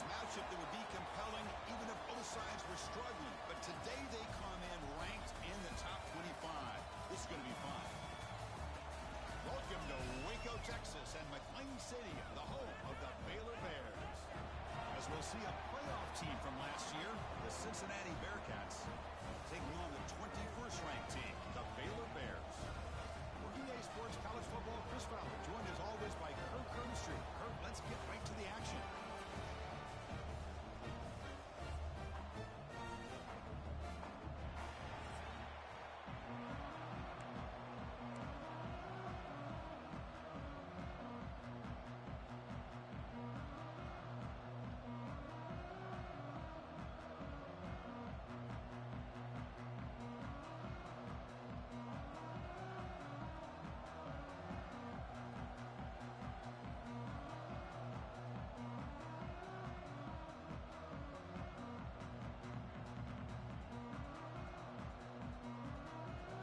defense matchup that would be compelling even if both sides were struggling. But today they come in ranked in the top 25. This is going to be fun. Welcome to Waco, Texas, and McLean City, the home of the Baylor Bears. As we'll see a playoff team from last year, the Cincinnati Bearcats, taking on the 21st ranked team, the Baylor Bears. For EA Sports College Football, Chris Fowler, joined as always by Kirk Herbstreit. Kirk, let's get right to the action.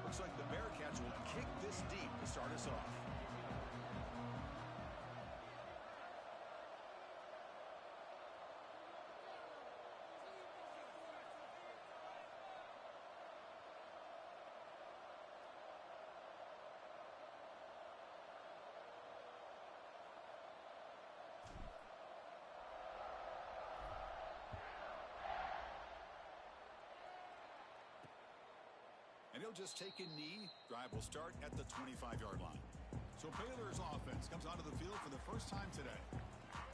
Looks like the Bearcats will kick this deep to start us off. And he'll just take a knee. Drive will start at the 25-yard line. So Baylor's offense comes onto the field for the first time today.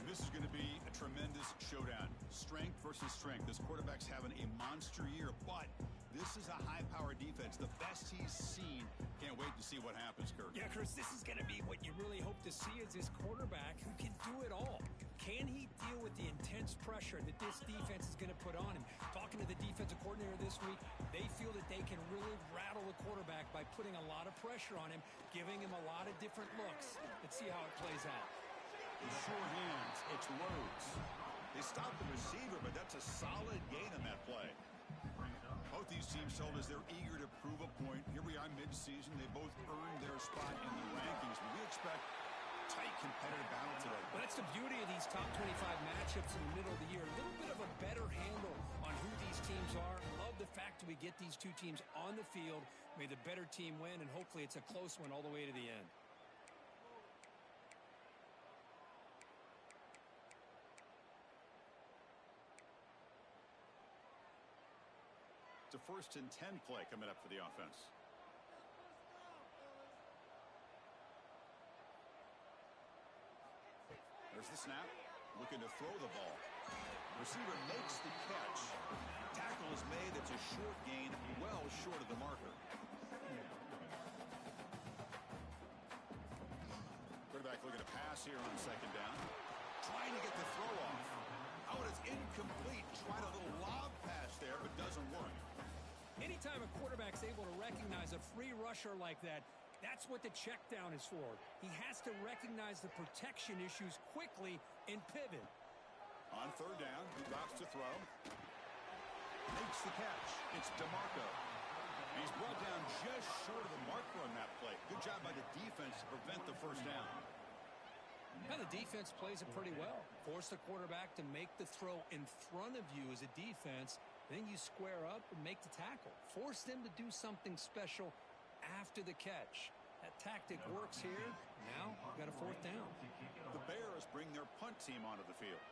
And this is going to be a tremendous showdown. Strength versus strength. This quarterback's having a monster year, but this is a high-powered defense, the best he's seen. Can't wait to see what happens, Kirk. Yeah, Chris, this is going to be what you really hope to see is this quarterback who can do it all. Can he deal with the intense pressure that this defense is going to put on him? Talking to the defensive coordinator this week, they feel that they can really rattle the quarterback by putting a lot of pressure on him, giving him a lot of different looks. Let's see how it plays out. Short hands, it's Rhodes. They stopped the receiver, but that's a solid gain on that play. Both these teams told us they're eager to prove a point. Here we are mid-season. They both earned their spot in the rankings, but we expect tight competitive battle today. Well, that's the beauty of these top 25 matchups in the middle of the year. A little bit of a better handle on who these teams are. Love the fact that we get these two teams on the field. May the better team win, and hopefully it's a close one all the way to the end. It's a 1st and 10 play coming up for the offense. There's the snap. Looking to throw the ball. Receiver makes the catch. Tackle is made. It's a short gain, well short of the marker. Quarterback looking to pass here on 2nd down. Trying to get the throw off. Out, it's incomplete. Tried a little lob pass there, but doesn't work. Anytime a quarterback's able to recognize a free rusher like that, that's what the check down is for. He has to recognize the protection issues quickly and pivot. On 3rd down, he drops to throw. Makes the catch. It's DeMarco. And he's brought down just short of the marker on that play. Good job by the defense to prevent the 1st down. Now the defense plays it pretty well. Force the quarterback to make the throw in front of you as a defense. Then you square up and make the tackle. Force them to do something special after the catch. That tactic works here. Now we've got a 4th down. The Bears bring their punt team onto the field.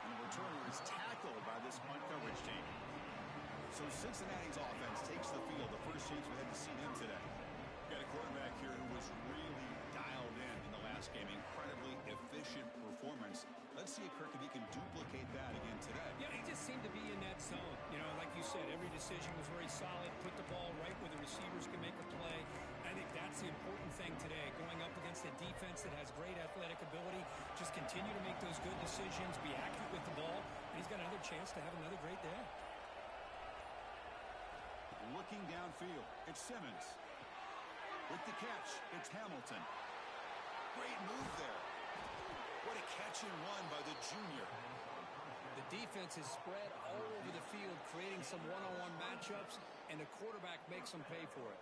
And the returner is tackled by this punt coverage team. So Cincinnati's offense takes the field. The first chance we had to see them today. Got a quarterback here who was really dialed in the last game. Incredibly efficient performance. Let's see if Kirk, if he can duplicate that again today. Yeah, he just seemed to be in that zone. You know, like you said, every decision was very solid. Put the ball right where the receivers can make a play. I think that's the important thing today. Going up against a defense that has great athletic ability. Just continue to make those good decisions. Be accurate with the ball. And he's got another chance to have another great day. Looking downfield, it's Simmons. With the catch, it's Hamilton. Great move there. What a catch and run by the junior. The defense is spread all over the field, creating some one-on-one matchups, and the quarterback makes them pay for it.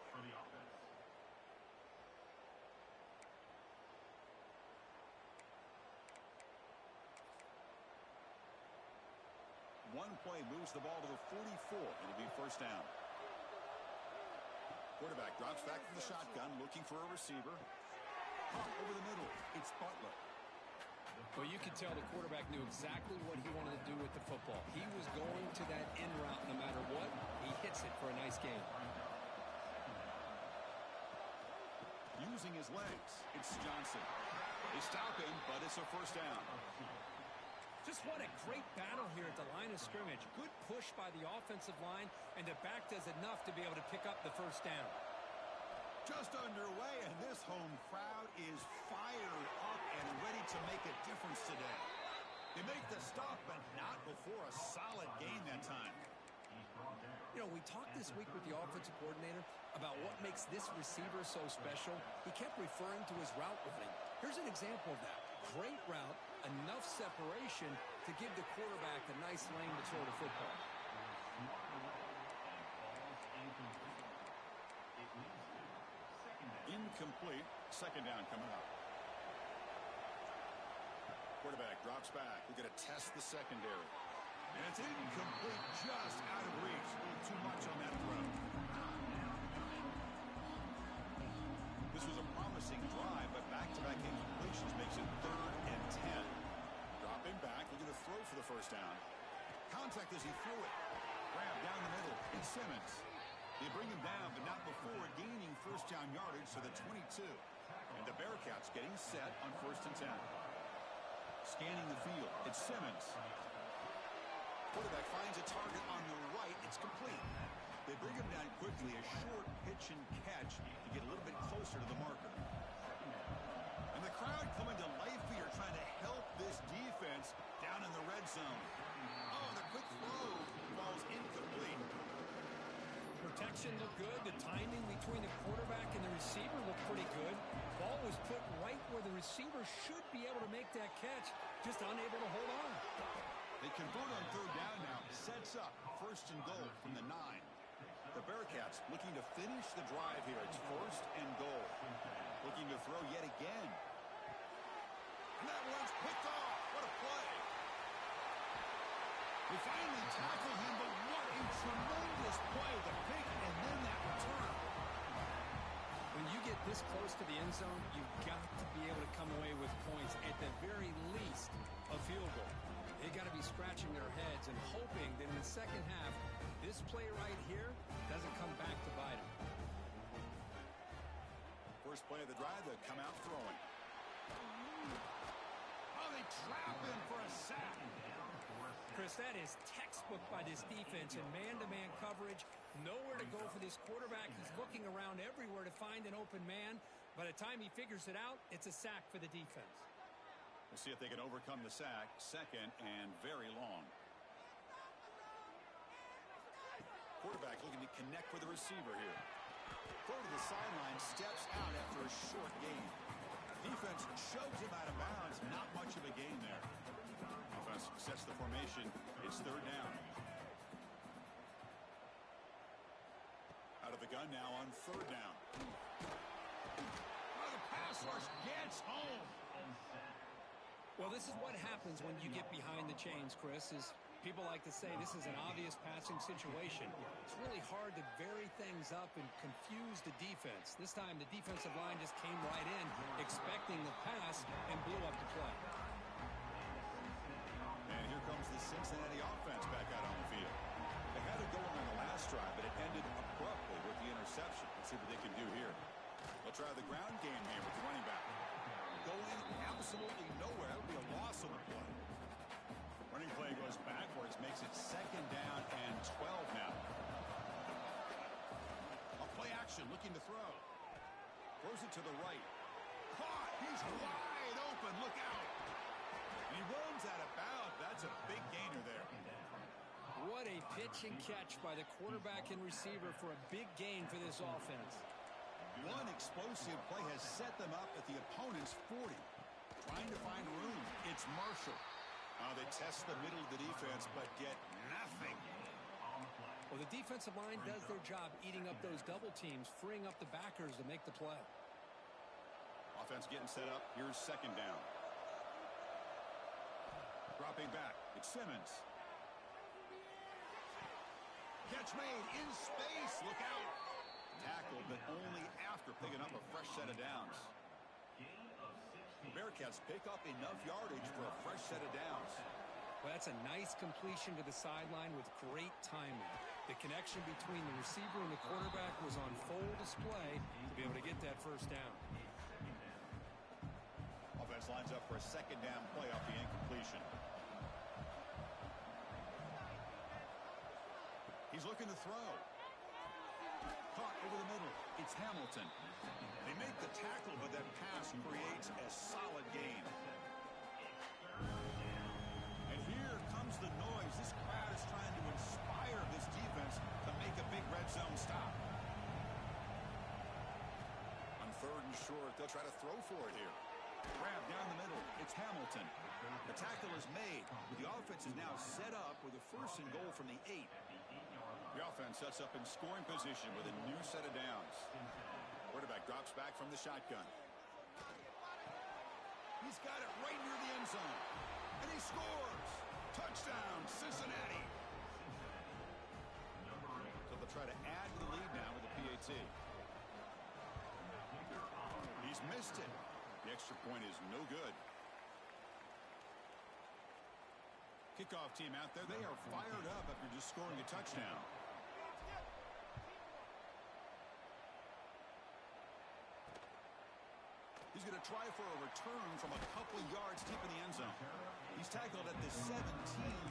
One play moves the ball to the 44. It'll be first down. Quarterback drops back from the shotgun, looking for a receiver. Caught over the middle. It's Butler. Well, you could tell the quarterback knew exactly what he wanted to do with the football. He was going to that in route no matter what. He hits it for a nice gain. Using his legs, it's Johnson. They stop him, but it's a first down. Just what a great battle here at the line of scrimmage. Good push by the offensive line, and the back does enough to be able to pick up the first down. Just underway, and this home crowd is fired up and ready to make a difference today. They make the stop, but not before a solid gain that time. You know, we talked this week with the offensive coordinator about what makes this receiver so special. He kept referring to his route running. Here's an example of that. Great route, enough separation to give the quarterback a nice lane to throw the football. Incomplete. Second down coming up. Quarterback drops back. We're going to test the secondary. And it's incomplete, just out of reach. A little too much on that throw. This was a promising drive, but back-to-back incompletions makes it 3rd and 10. Dropping back, looking to throw for the first down. Contact as he threw it. Grab down the middle. It's Simmons. They bring him down, but not before gaining first down yardage to the 22. And the Bearcats getting set on 1st and 10. Scanning the field. It's Simmons. Quarterback finds a target on the right. It's complete. They bring him down quickly. A short pitch and catch to get a little bit closer to the marker. And the crowd coming to life here, trying to help this defense down in the red zone. Oh, the quick throw falls incomplete. Protection looked good. The timing between the quarterback and the receiver looked pretty good. Ball was put right where the receiver should be able to make that catch, just unable to hold on. They convert on 3rd down now. Sets up 1st and goal from the 9. The Bearcats looking to finish the drive here. It's 1st and goal. Looking to throw yet again. And that one's picked off. What a play. They finally tackle him, but what a tremendous play. The pick and then that return. When you get this close to the end zone, you've got to be able to come away with points. At the very least, a field goal. They got to be scratching their heads and hoping that in the second half, this play right here doesn't come back to bite them. First play of the drive, they'll come out throwing. Oh, they trap him for a sack. Chris, that is textbook by this defense in man-to-man coverage. Nowhere to go for this quarterback. He's looking around everywhere to find an open man. By the time he figures it out, it's a sack for the defense. We'll see if they can overcome the sack. 2nd and very long. Quarterback looking to connect with the receiver here. Throw to the sideline, steps out after a short gain. Defense shoves him out of bounds. Not much of a gain there. Offense sets the formation. It's 3rd down. Out of the gun now on 3rd down. Oh, the pass rush gets home. Well, this is what happens when you get behind the chains, Chris, is people like to say this is an obvious passing situation. It's really hard to vary things up and confuse the defense. This time, the defensive line just came right in, expecting the pass, and blew up the play. And here comes the Cincinnati offense back out on the field. They had it going on the last drive, but it ended abruptly with the interception. Let's see what they can do here. They'll try the ground game here with the running back. Going absolutely nowhere. That would be a loss on the play. Running play goes backwards, makes it 2nd down and 12 now. A play action, looking to throw. Throws it to the right. Caught! He's wide open. Look out! He runs out of bounds. That's a big gainer there. What a pitch and catch by the quarterback and receiver for a big gain for this offense. One explosive play has set them up at the opponent's 40. Trying to find room. It's Marshall. They test the middle of the defense, but get nothing. Well, the defensive line does their job eating up those double teams, freeing up the backers to make the play. Offense getting set up. Here's 2nd down. Dropping back. It's Simmons. Catch made in space. Look out. Tackle, but only after picking up a fresh set of downs. The Bearcats pick up enough yardage for a fresh set of downs. Well, that's a nice completion to the sideline with great timing. The connection between the receiver and the quarterback was on full display to be able to get that first down. Offense lines up for a second down play off the incompletion. He's looking to throw. Caught over the middle. It's Hamilton. They make the tackle, but that pass creates a solid gain. And here comes the noise. This crowd is trying to inspire this defense to make a big red zone stop. On 3rd and short, they'll try to throw for it here. Grab down the middle. It's Hamilton. The tackle is made. The offense is now set up with a 1st and goal from the 8. The offense sets up in scoring position with a new set of downs. Quarterback drops back from the shotgun. He's got it right near the end zone. And he scores. Touchdown, Cincinnati. So they'll try to add to the lead now with the PAT. He's missed it. The extra point is no good. Kickoff team out there. They are fired up after just scoring a touchdown. He's going to try for a return from a couple yards deep in the end zone. He's tackled at the 17,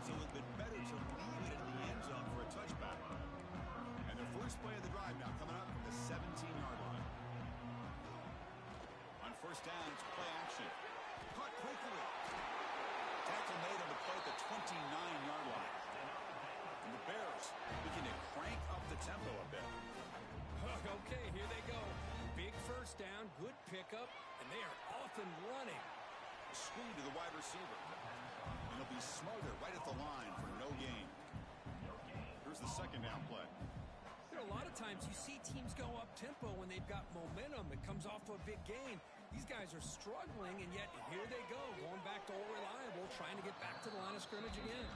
so it would have been better to leave it in the end zone for a touchback. And their first play of the drive now coming up from the 17-yard line. On 1st down, it's play action. Caught quickly. Tackle made on the play at the 29-yard line. And the Bears looking to crank up the tempo a bit. Okay, here they go. Big first down, good pickup, and they are off and running. Screen to the wide receiver. And he'll be smarter right at the line for no gain. Here's the 2nd down play. You know, a lot of times you see teams go up-tempo when they've got momentum that comes off of a big gain. These guys are struggling, and yet here they go, going back to all reliable, trying to get back to the line of scrimmage again.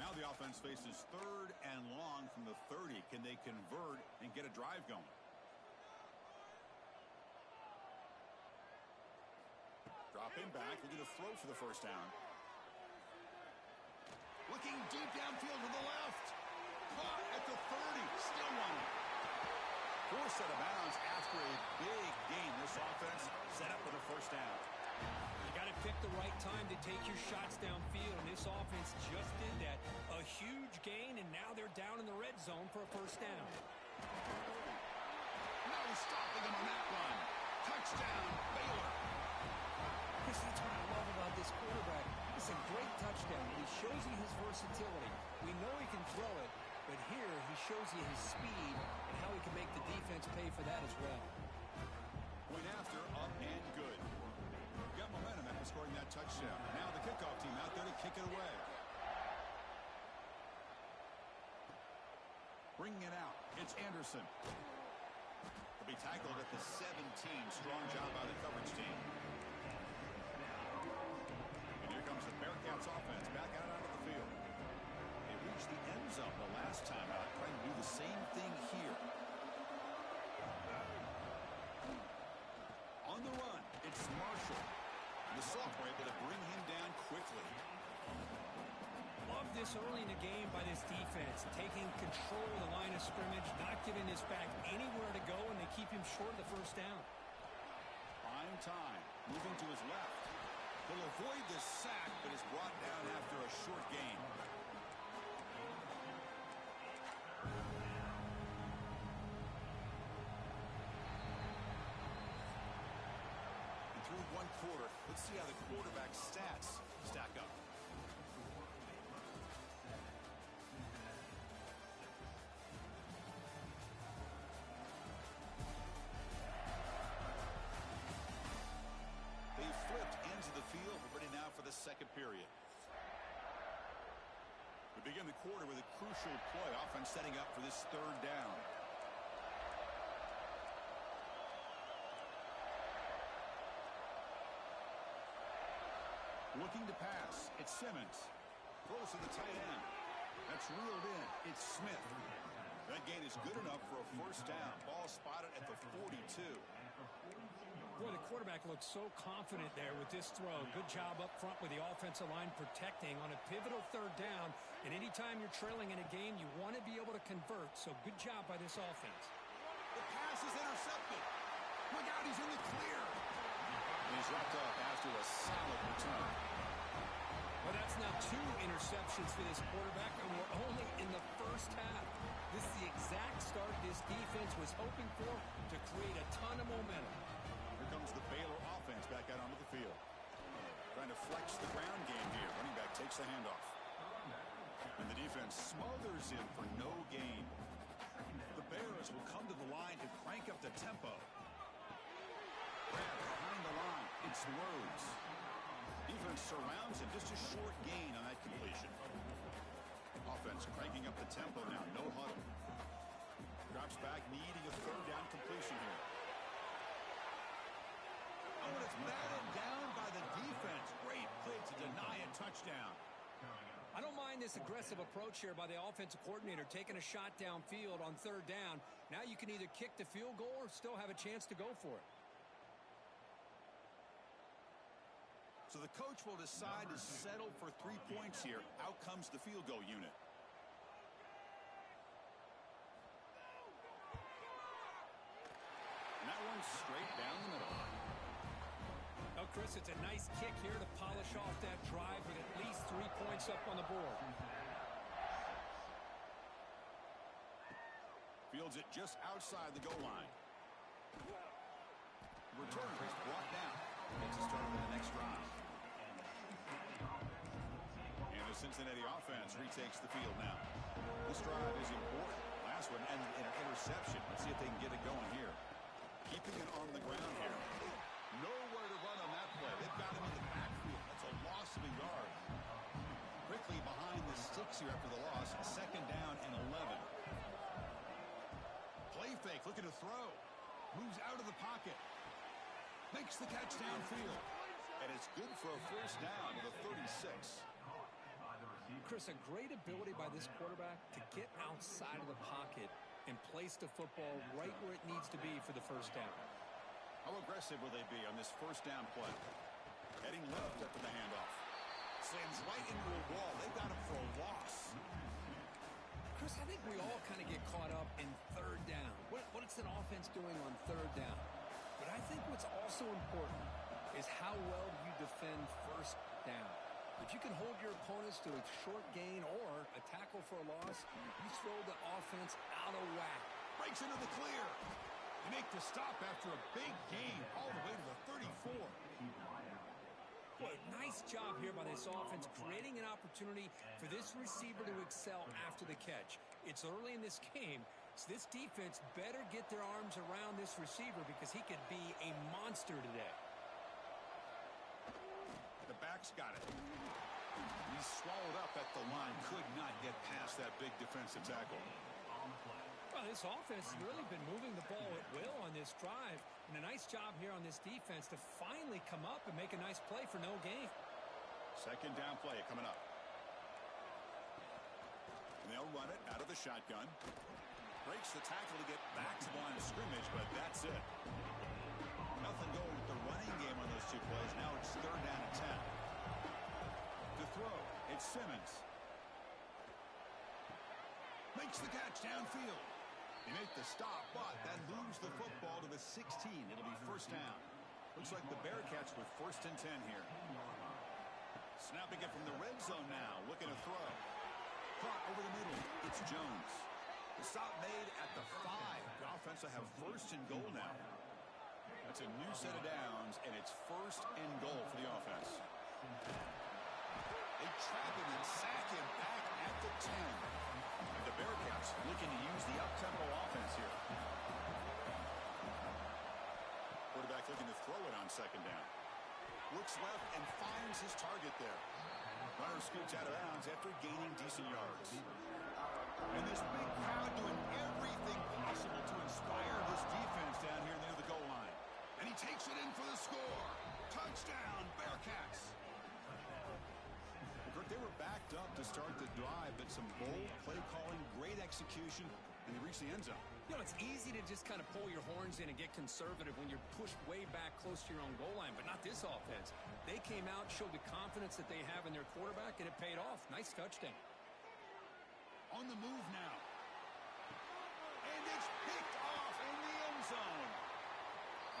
Now the offense faces 3rd and long from the 30. Can they convert and get a drive going? Dropping back, looking to throw for the 1st down. Looking deep downfield to the left. Caught at the 30. Still one. 4th set of bounds after a big gain. This offense set up with a 1st down. You got to pick the right time to take your shots downfield, and this offense just did that. A huge gain, and now they're down in the red zone for a 1st down. No stopping them on that run. Touchdown, Baylor. Chris, that's what I love about this quarterback. It's a great touchdown. He shows you his versatility. We know he can throw it, but here he shows you his speed and how he can make the defense pay for that as well. Point after, up and good. Got momentum after scoring that touchdown. Now the kickoff team out there to kick it away. Bringing it out, it's Anderson. He'll be tackled at the 17. Strong job by the coverage team. And here comes the Bearcats offense back out onto the field. They reached the end zone the last time out, trying to do the same thing here. On the run, it's Marshall. And the sophomore able to bring him down quickly. Love this early in the game by this defense, taking control of the line of scrimmage, not giving this back anywhere to go, and they keep him short of the 1st down. Fine time, moving to his left. He'll avoid the sack, but is brought down after a short gain. And through 1 quarter, let's see how the quarterback's stats stack up. Field. We're ready now for the 2nd period. We begin the quarter with a crucial play. Offense setting up for this 3rd down. Looking to pass. It's Simmons. Throws to the tight end. That's reeled in. It's Smith. That gain is good enough for a first down. Ball spotted at the 42. Boy, the quarterback looks so confident there with this throw. Good job up front with the offensive line protecting on a pivotal third down. And anytime you're trailing in a game, you want to be able to convert. So good job by this offense. The pass is intercepted. Look out, he's in the clear. And he's wrapped up after a solid return. Well, that's now 2 interceptions for this quarterback, and we're only in the first half. This is the exact start this defense was hoping for to create a ton of momentum. Here comes the Baylor offense back out onto the field. Trying to flex the ground game here. Running back takes the handoff. And the defense smothers him for no gain. The Bears will come to the line to crank up the tempo. Grab behind the line. It's Rhodes. Defense surrounds him. Just a short gain on that completion. Offense cranking up the tempo now. No huddle. Drops back, needing a third down completion here. Oh, and it's batted down by the defense. Great play to deny a touchdown. I don't mind this aggressive approach here by the offensive coordinator, taking a shot downfield on third down. Now you can either kick the field goal or still have a chance to go for it. So the coach will decide to settle for 3 points here. Out comes the field goal unit. And that one's straight down the middle. Oh, Chris, it's a nice kick here to polish off that drive with at least 3 points up on the board. Fields it just outside the goal line. Return is brought down. Makes a start with the next drive. And the Cincinnati offense retakes the field now. This drive is important. Last one ended in an interception. Let's see if they can get it going here. Keeping it on the ground here. Nowhere to run on that play. They've got him in the backfield. That's a loss of a yard. Quickly behind the sticks here after the loss. Second down and 11. Play fake, looking to throw. Moves out of the pocket. Makes the catch downfield. And it's good for a first down to the 36. Chris, a great ability by this quarterback to get outside of the pocket and place the football right where it needs to be for the first down. How aggressive will they be on this first down play? Heading left after the handoff. Slams right into a wall. They've got him for a loss. Chris, I think we all kind of get caught up in third down. What is an offense doing on third down? But I think what's also important is how well you defend first down. If you can hold your opponents to a short gain or a tackle for a loss, you throw the offense out of whack. Breaks into the clear. They make the stop after a big gain all the way to the 34. Boy, nice job here by this offense, creating an opportunity for this receiver to excel after the catch. It's early in this game, so this defense better get their arms around this receiver because he could be a monster today. The back's got it. He's swallowed up at the line. Could not get past that big defensive tackle. Well, this offense has really been moving the ball at will on this drive. And a nice job here on this defense to finally come up and make a nice play for no gain. Second down play coming up. And they'll run it out of the shotgun. Breaks the tackle to get back to the line of scrimmage, but that's it. Nothing going with the running game on those 2 plays. Now it's third down and 10. To throw, it's Simmons. Makes the catch downfield. He made the stop, but that moves the football to the 16. It'll be first down. Looks like the Bearcats with first and 10 here. Snapping it from the red zone now. Looking to throw. Caught over the middle. It's Jones. The stop made at the 5. The offense will have first and goal now. That's a new set of downs, and it's first and goal for the offense. They trap him and sack him back at the 10. And the Bearcats looking to use the up-tempo offense here. Quarterback looking to throw it on second down. Looks left and finds his target there. Runner scoots out of bounds after gaining decent yards. And this big crowd doing everything possible to inspire this defense down here near the goal line. And he takes it in for the score. Touchdown, Bearcats. to start the drive, but some bold play calling, great execution, and they reach the end zone. You know, it's easy to just kind of pull your horns in and get conservative when you're pushed way back close to your own goal line, but not this offense. They came out, showed the confidence that they have in their quarterback, and it paid off. Nice touchdown. On the move now. And it's picked off in the end zone.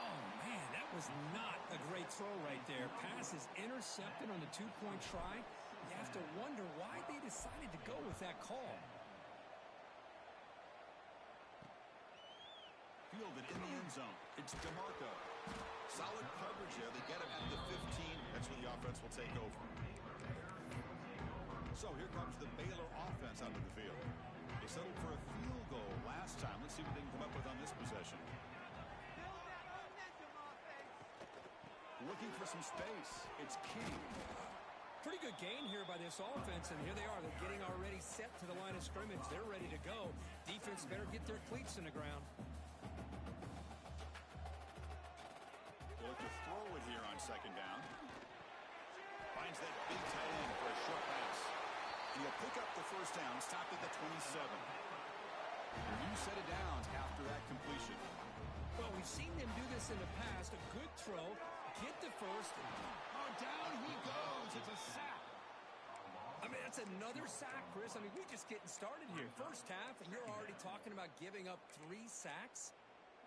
Oh, man, that was not a great throw right there. Pass is intercepted on the two-point try. You have to wonder why they decided to go with that call. Fielded in the end zone. It's DeMarco. Solid coverage there. They get him at the 15. That's where the offense will take over. So here comes the Baylor offense onto the field. They settled for a field goal last time. Let's see what they can come up with on this possession. Looking for some space. It's King. Pretty good gain here by this offense, and here they are. They're getting already set to the line of scrimmage. They're ready to go. Defense better get their cleats in the ground. They look to throw it here on second down. Finds that big tight end for a short pass. And he'll pick up the first down, stopped at the 27. A new set of downs after that completion. Well, we've seen them do this in the past. A good throw, get the first. Oh, down he goes. It's a sack. I mean, that's another sack, Chris. I mean, we're just getting started here. First half, and you're already talking about giving up 3 sacks.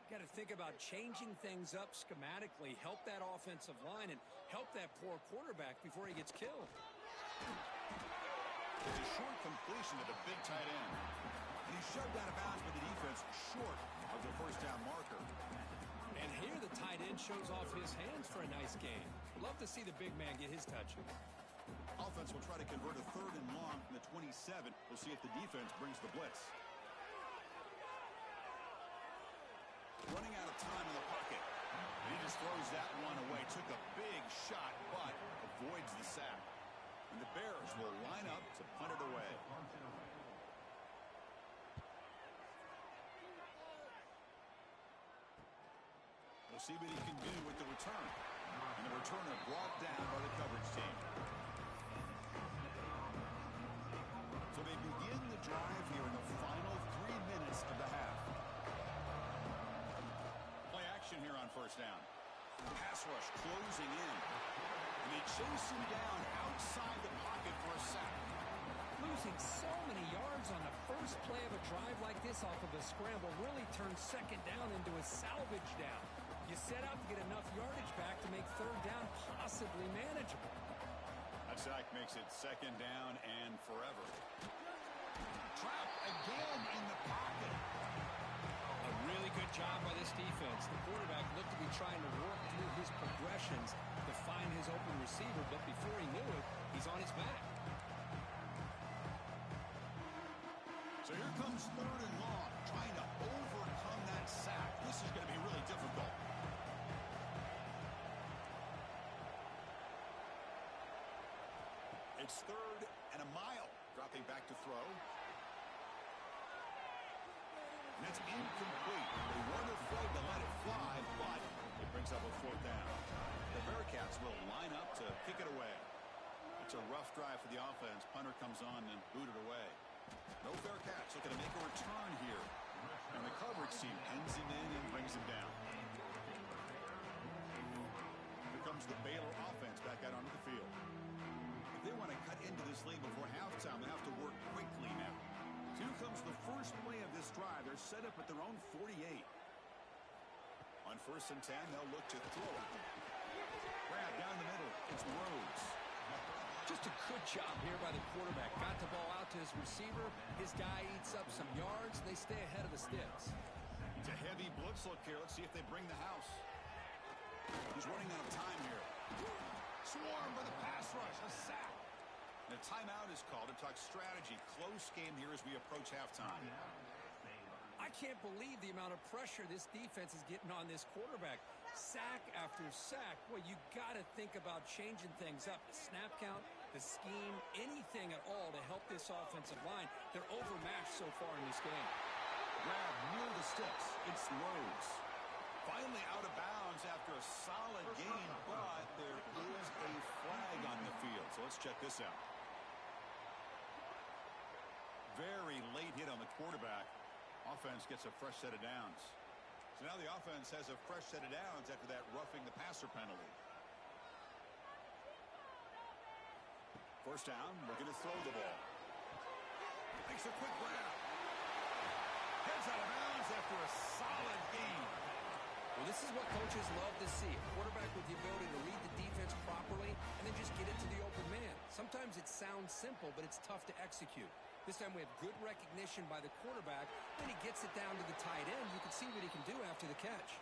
Got to think about changing things up schematically, help that offensive line, and help that poor quarterback before he gets killed. It's a short completion to the big tight end. And he's shoved out of bounds with the defense short of the first down marker. And here the tight end shows off his hands for a nice gain. Love to see the big man get his touches. Offense will try to convert a 3rd and long from the 27. We'll see if the defense brings the blitz. Running out of time in the pocket. And he just throws that one away. Took a big shot, but avoids the sack. And the Bears will line up to punt it away. We'll see what he can do with the return. And the returner brought down by the coverage team. So they begin the drive here in the final 3 minutes of the half. Play action here on first down. Pass rush closing in. And they chase him down outside the pocket for a sack. Losing so many yards on the first play of a drive like this off of a scramble really turns second down into a salvage down. You set out to get enough yardage back to make third down possibly manageable. That sack makes it second down and forever. Trapped again in the pocket. A really good job by this defense. The quarterback looked to be trying to work through his progressions to find his open receiver, but before he knew it, he's on his back. So here comes 3rd and long, trying to overcome that sack. This is going to be really difficult. It's 3rd and a mile. Dropping back to throw. And it's incomplete. They weren't afraid to let it fly, but it brings up a 4th down. The Bearcats will line up to kick it away. It's a rough drive for the offense. Punter comes on and booted away. No Bearcats looking to make a return here. And the coverage team pins him in and brings him down. Here comes the Baylor offense back out onto the field. If they want to cut into this lead before halftime, they have to work quickly now. Here comes the first play of this drive. They're set up at their own 48. On 1st and 10, they'll look to throw it. Grab down the middle. It's Rhodes. Just a good job here by the quarterback. Got the ball out to his receiver. His guy eats up some yards. They stay ahead of the sticks. It's a heavy blitz look here. Let's see if they bring the house. He's running out of time here. Swarm for the pass rush. A sack. And a timeout is called to talk strategy. Close game here as we approach halftime. I can't believe the amount of pressure this defense is getting on this quarterback. Sack after sack. Well, you got to think about changing things up. The snap count, the scheme, anything at all to help this offensive line. They're overmatched so far in this game. Grab near the sticks. It's Rhodes. Finally out of bounds after a solid gain, but there is a flag on the field. So let's check this out. hit on the quarterback. Offense gets a fresh set of downs. So now the offense has a fresh set of downs after that roughing the passer penalty. First down, looking to throw the ball. Makes a quick grab. Heads out of bounds after a solid game. Well, this is what coaches love to see. A quarterback with the ability to read the defense properly and then just get it to the open man. Sometimes it sounds simple, but it's tough to execute. This time we have good recognition by the quarterback. When he gets it down to the tight end, you can see what he can do after the catch.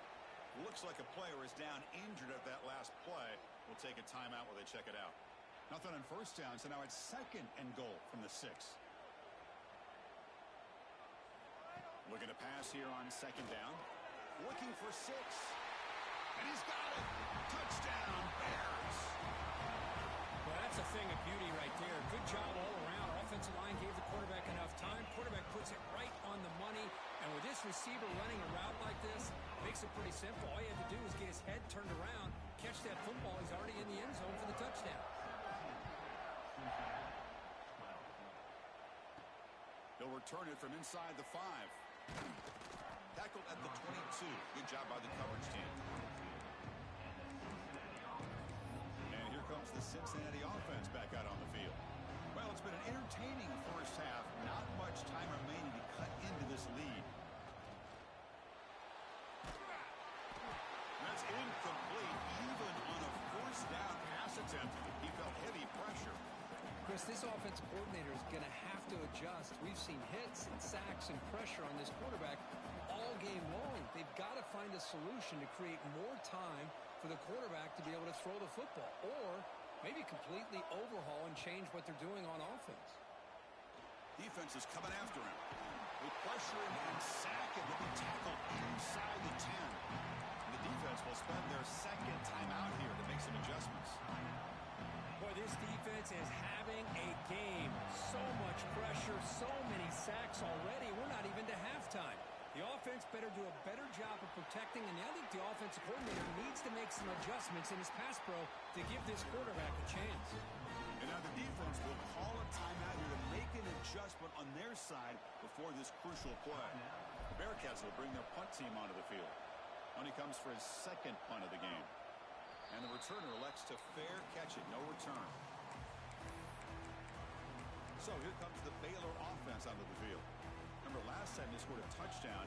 Looks like a player is down injured at that last play. We'll take a timeout while they check it out. Nothing on first down, so now it's 2nd and goal from the 6. Looking to pass here on 2nd down. Looking for 6. And he's got it. Touchdown, Bears. Well, that's a thing of beauty right there. Good job all around. Our offensive line gave the quarterback enough time. Quarterback puts it right on the money. And with this receiver running a route like this, makes it pretty simple. All you have to do is get his head turned around, catch that football. He's already in the end zone for the touchdown. He'll return it from inside the 5. Tackled at the 22. Good job by the coverage team. And here comes the Cincinnati offense back out on the field. Well, it's been an entertaining first half. Not much time remaining to cut into this lead. That's incomplete. Even on a first down pass attempt, he felt heavy pressure. Chris, this offensive coordinator is going to have to adjust. We've seen hits and sacks and pressure on this quarterback all game long. They've got to find a solution to create more time for the quarterback to be able to throw the football, or maybe completely overhaul and change what they're doing on offense. Defense is coming after him. They pressure him and sack him. He'll be tackled inside the 10. And the defense will spend their 2nd timeout here to make some adjustments. Boy, this defense is having a game. So much pressure, so many sacks already. We're not even to halftime. The offense better do a better job of protecting, and I think the offensive coordinator needs to make some adjustments in his pass pro to give this quarterback a chance. And now the defense will call a timeout here to make an adjustment on their side before this crucial play. The Bearcats will bring their punt team onto the field. Only comes for his 2nd punt of the game. And the returner elects to fair catch it. No return. So here comes the Baylor offense onto the field. Remember, last time they scored a touchdown.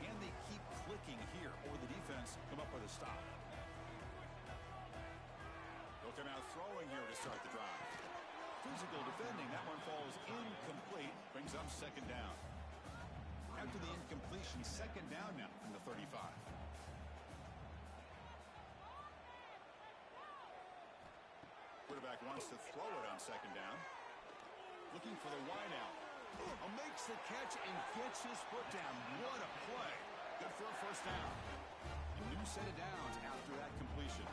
Can they keep clicking here, or the defense come up with a stop? They'll come out throwing here to start the drive. Physical defending. That one falls incomplete. Brings up 2nd down. After the incompletion, 2nd down now from the 35. Quarterback wants to throw it on 2nd down. Looking for the wide out. Makes the catch and gets his foot down. What a play. Good for a first down. A new set of downs after that completion.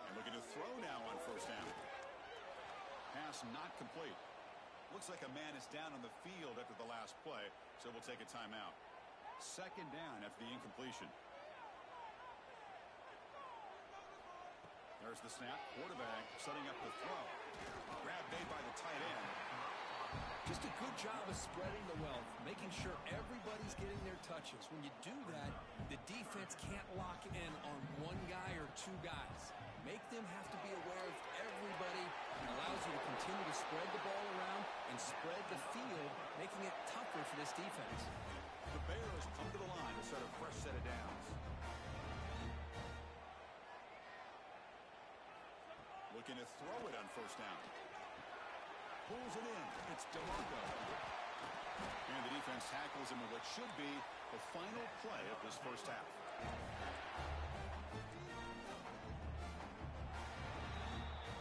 And looking to throw now on first down. Pass not complete. Looks like a man is down on the field after the last play, so we'll take a timeout. 2nd down after the incompletion. There's the snap. Quarterback setting up the throw. Grab made by the tight end. Just a good job of spreading the wealth, making sure everybody's getting their touches. When you do that, the defense can't lock in on one guy or 2 guys. Make them have to be aware of everybody, and allows you to continue to spread the ball around and spread the field, making it tougher for this defense. The Bears come to the line to start a fresh set of downs. Looking to throw it on first down. Pulls it in. It's DeMarco. And the defense tackles him in what should be the final play of this first half.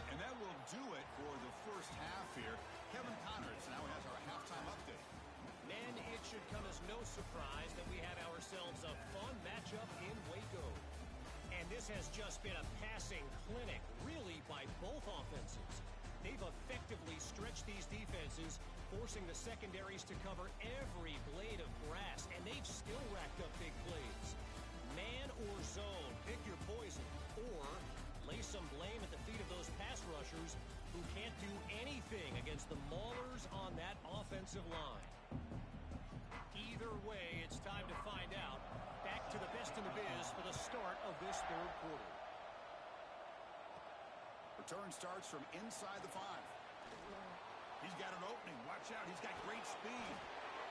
And that will do it for the first half here. Kevin Connors now has our halftime update. And it should come as no surprise that we have ourselves a fun matchup in Waco. And this has just been a passing clinic, really, by both offenses. They've effectively stretched these defenses, forcing the secondaries to cover every blade of grass, and they've still racked up big plays. Man or zone, pick your poison, or lay some blame at the feet of those pass rushers who can't do anything against the maulers on that offensive line. Either way, it's time to find out. Back to the best in the biz for the start of this third quarter. Return starts from inside the 5. He's got an opening. Watch out. He's got great speed.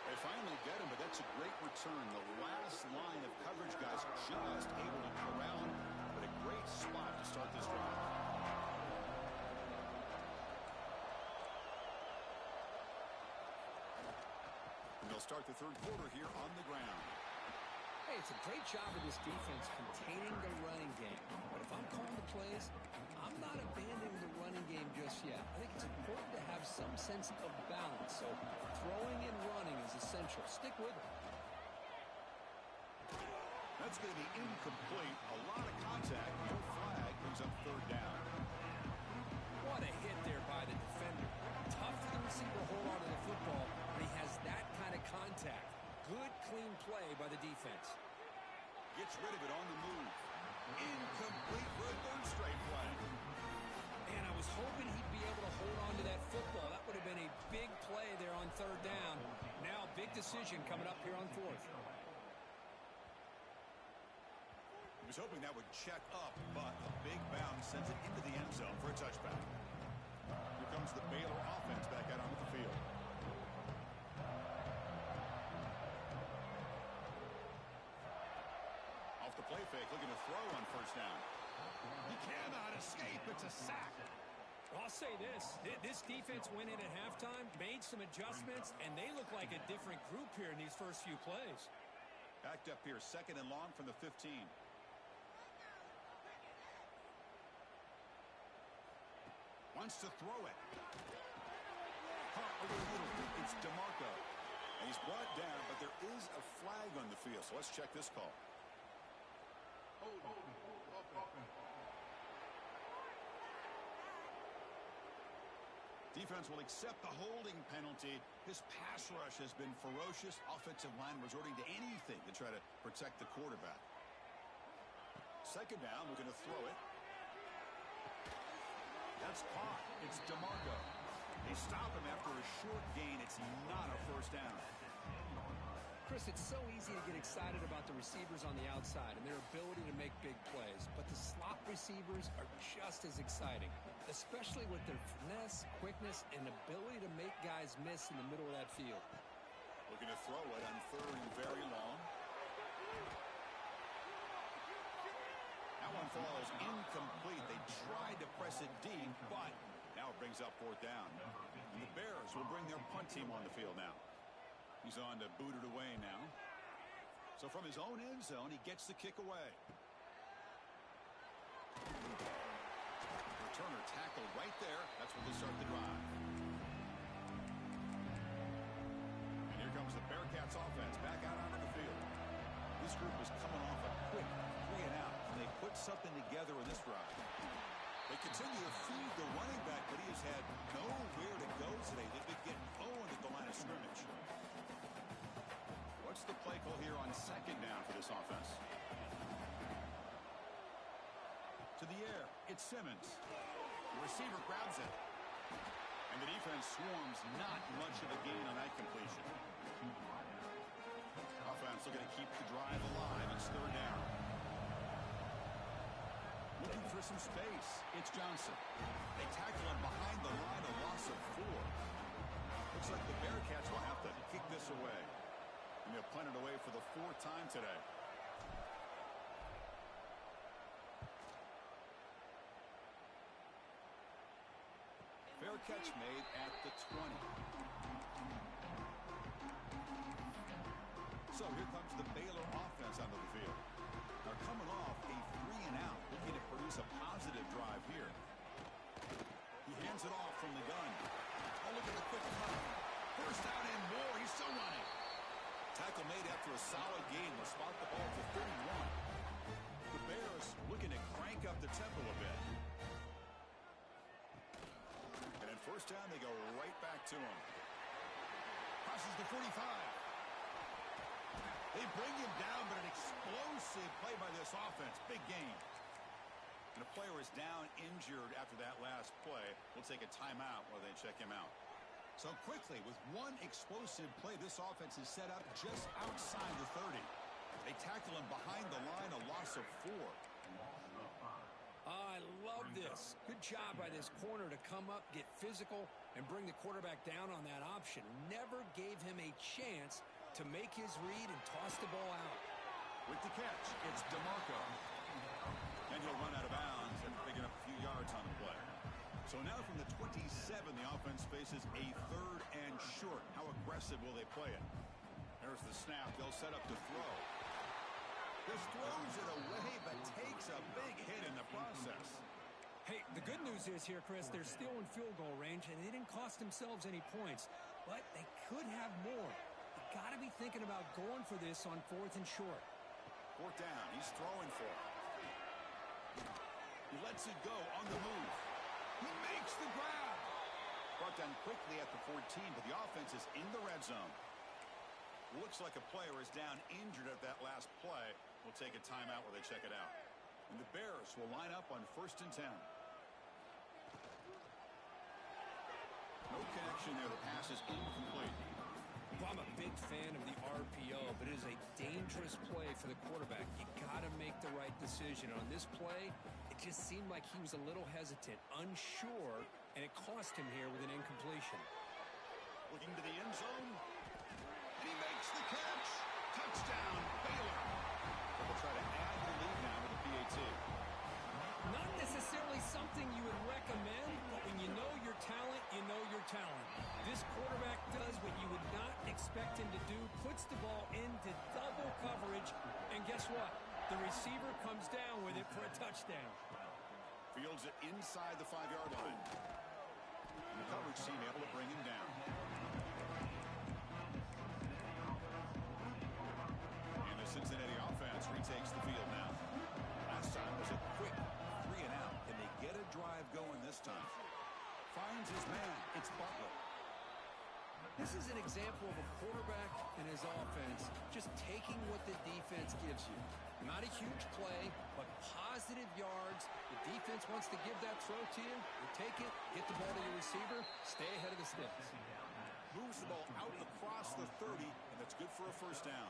They finally get him, but that's a great return. The last line of coverage guys just able to corral him, but a great spot to start this drive. And they'll start the third quarter here on the ground. Hey, it's a great job of this defense containing the running game. But if I'm calling the plays, I'm not abandoning the running game just yet. I think it's important to have some sense of balance. So throwing and running is essential. Stick with it. That's going to be incomplete. A lot of contact. No flag. Brings up third down. What a hit there by the defender. Tough for the receiver to hold on to the football, but he has that kind of contact. Good, clean play by the defense. Gets rid of it on the move. Incomplete for a third straight play. And I was hoping he'd be able to hold on to that football. That would have been a big play there on third down. Now a big decision coming up here on fourth. He was hoping that would check up, but a big bounce sends it into the end zone for a touchback. Here comes the Baylor offense back out onto the field. Off the play fake, looking to throw on first down. He cannot escape. It's a sack. Well, I'll say this. This defense went in at halftime, made some adjustments, and they look like a different group here in these first few plays. Backed up here, second and long from the 15. Wants to throw it. Caught over the middle. It's DeMarco. And he's brought down, but there is a flag on the field. So let's check this call. Defense will accept the holding penalty. This pass rush has been ferocious. Offensive line resorting to anything to try to protect the quarterback. Second down, looking to throw it. That's caught. It's DeMarco. They stop him after a short gain. It's not a first down. Chris, it's so easy to get excited about the receivers on the outside and their ability to make big plays. But the slot receivers are just as exciting, especially with their finesse, quickness, and ability to make guys miss in the middle of that field. Looking to throw it on third and very long. That one falls incomplete. They tried to press it deep, but now it brings up fourth down. And the Bears will bring their punt team on the field now. He's on to boot it away now. So from his own end zone, he gets the kick away. Returner tackle right there. That's where they start the drive. And here comes the Bearcats offense back out onto the field. This group was coming off a quick 3 and out, and they put something together in this drive. They continue to feed the running back, but he has had nowhere to go today. They've been getting owned at the line of scrimmage. What's the play call here on second down for this offense? To the air, it's Simmons. The receiver grabs it. And the defense swarms. Not much of a gain on that completion. Offense looking to keep the drive alive. It's third down. Looking for some space. It's Johnson. They tackle him behind the line, a loss of 4. Looks like the Bearcats will have to kick this away. And they'll punt it away for the 4th time today. Fair catch made at the 20. So here comes the Baylor offense onto the field. They're coming off a 3 and out, looking to produce a positive drive here. He hands it off from the gun. Oh, look at the quick cut. First down and more. He's still running. Tackle made after a solid gain. They'll spot the ball for 31. The Bears looking to crank up the tempo a bit. And at first down, they go right back to him. Crosses the 45. They bring him down, but an explosive play by this offense. Big game. And a player is down injured after that last play. We'll take a timeout while they check him out. So quickly, with one explosive play, this offense is set up just outside the 30. They tackle him behind the line, a loss of 4. I love this. Good job by this corner to come up, get physical, and bring the quarterback down on that option. Never gave him a chance to make his read and toss the ball out. With the catch, it's DeMarco. And he'll run out of bounds and picking up a few yards on the play. So now from the 27, the offense faces a 3rd and short. How aggressive will they play it? There's the snap. They'll set up to throw. This throws it away, but takes a big hit in the process. Hey, the good news is here, Chris, they're still in field goal range, and they didn't cost themselves any points. But they could have more. You got to be thinking about going for this on 4th and short. 4th down. He's throwing for it. He lets it go on the move. He makes the grab. Brought down quickly at the 14, but the offense is in the red zone. Looks like a player is down injured at that last play. We'll take a timeout while they check it out. And the Bears will line up on 1st and 10. No connection there. The pass is incomplete. Well, I'm a big fan of the RPO, but it is a dangerous play for the quarterback. You got to make the right decision. On this play, it just seemed like he was a little hesitant, unsure, and it cost him here with an incompletion. Looking to the end zone. And he makes the catch. Touchdown, Baylor. They'll try to add the lead now with the PAT. Not necessarily something you would recommend, but when you know your talent, you know your talent. This quarterback does what you would not expect him to do, puts the ball into double coverage, and guess what? The receiver comes down with it for a touchdown. Fields it inside the 5-yard line. And the coverage team able to bring him down. And the Cincinnati offense retakes the field now. Last time was a quick 3 and out. Can they get a drive going this time? Finds his man. It's Butler. This is an example of a quarterback and his offense just taking what the defense gives you. Not a huge play, but positive yards. The defense wants to give that throw to you. You take it, get the ball to your receiver, stay ahead of the sticks. Moves the ball out across the 30, and that's good for a 1st down.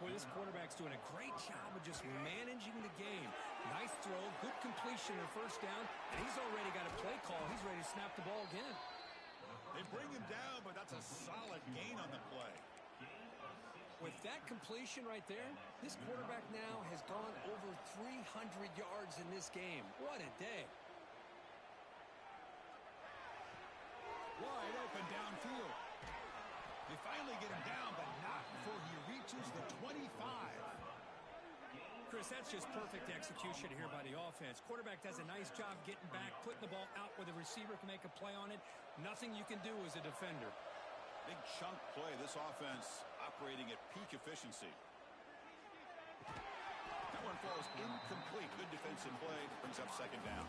Boy, this quarterback's doing a great job of just managing the game. Nice throw, good completion and 1st down, and he's already got a play call. He's ready to snap the ball again. They bring him down, but that's a solid gain on the play. With that completion right there, this quarterback now has gone over 300 yards in this game. What a day. Wide open downfield. They finally get him down, but not before he reaches the 25. Chris, that's just perfect execution here by the offense. Quarterback does a nice job getting back, putting the ball out where the receiver can make a play on it. Nothing you can do as a defender. Big chunk play. This offense operating at peak efficiency. That one falls incomplete. Good defensive play. Brings up 2nd down.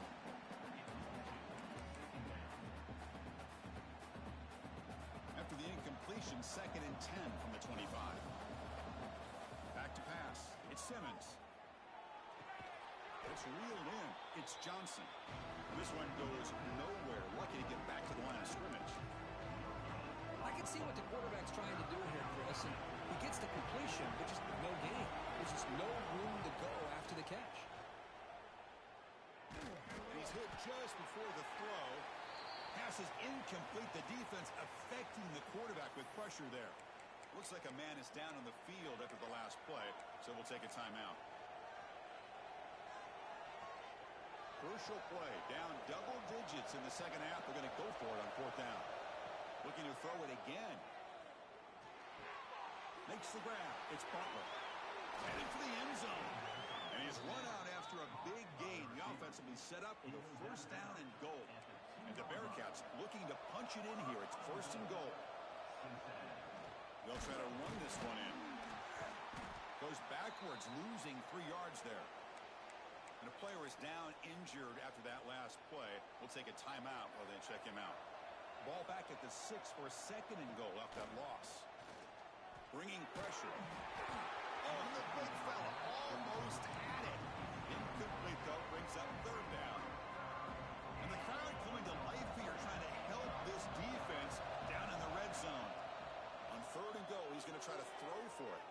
After the incompletion, 2nd and 10 from the 25. Back to pass. It's Simmons. It's reeled in. It's Johnson. This one goes nowhere. Lucky to get back to the line of scrimmage. I can see what the quarterback's trying to do here, Chris. And he gets the completion, but just no gain. There's just no room to go after the catch. And he's hit just before the throw. Pass is incomplete. The defense affecting the quarterback with pressure there. Looks like a man is down on the field after the last play, so we'll take a timeout. Crucial play. Down double digits in the 2nd half. They're going to go for it on 4th down. Looking to throw it again. Makes the grab. It's Butler. Heading for the end zone. And he's run out after a big gain. The offense will be set up with a 1st down and goal. And the Bearcats looking to punch it in here. It's 1st and goal. They'll try to run this one in. Goes backwards, losing 3 yards there. And a player is down injured after that last play. We'll take a timeout while they check him out. Ball back at the 6 for a 2nd and goal after that loss. Bringing pressure. Oh, and the big fella almost had it. Incomplete, though, brings up third down. And the crowd coming to life here, trying to help this defense down in the red zone. On third and goal, he's going to try to throw for it.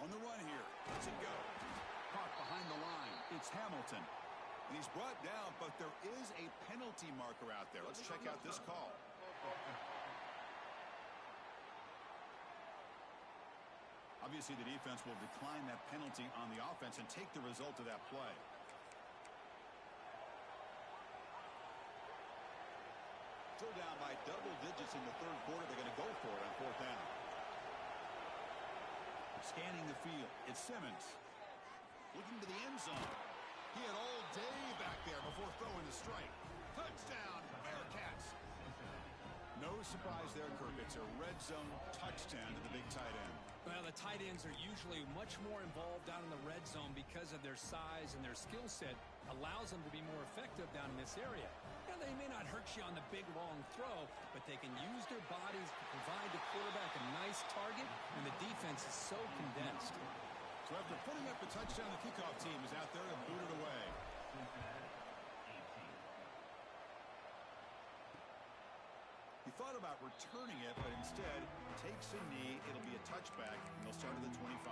On the run here. Let's it go. Caught behind the line. It's Hamilton. And he's brought down, but there is a penalty marker out there. Let's check out this call. Obviously, the defense will decline that penalty on the offense and take the result of that play. Still down by double digits in the third quarter. They're going to go for it on fourth down. Scanning the field. It's Simmons. Looking to the end zone. He had all day back there before throwing the strike. Touchdown, Bearcats. No surprise there, Kirk. It's a red zone touchdown to the big tight end. Well, the tight ends are usually much more involved down in the red zone because of their size and their skill set allows them to be more effective down in this area. Now, they may not hurt you on the big, long throw, but they can use their bodies to provide the quarterback a nice target when the defense is so condensed. So after putting up the touchdown, the kickoff team is out there to boot it away. He thought about returning it, but instead takes a knee. It'll be a touchback, and they'll start at the 25.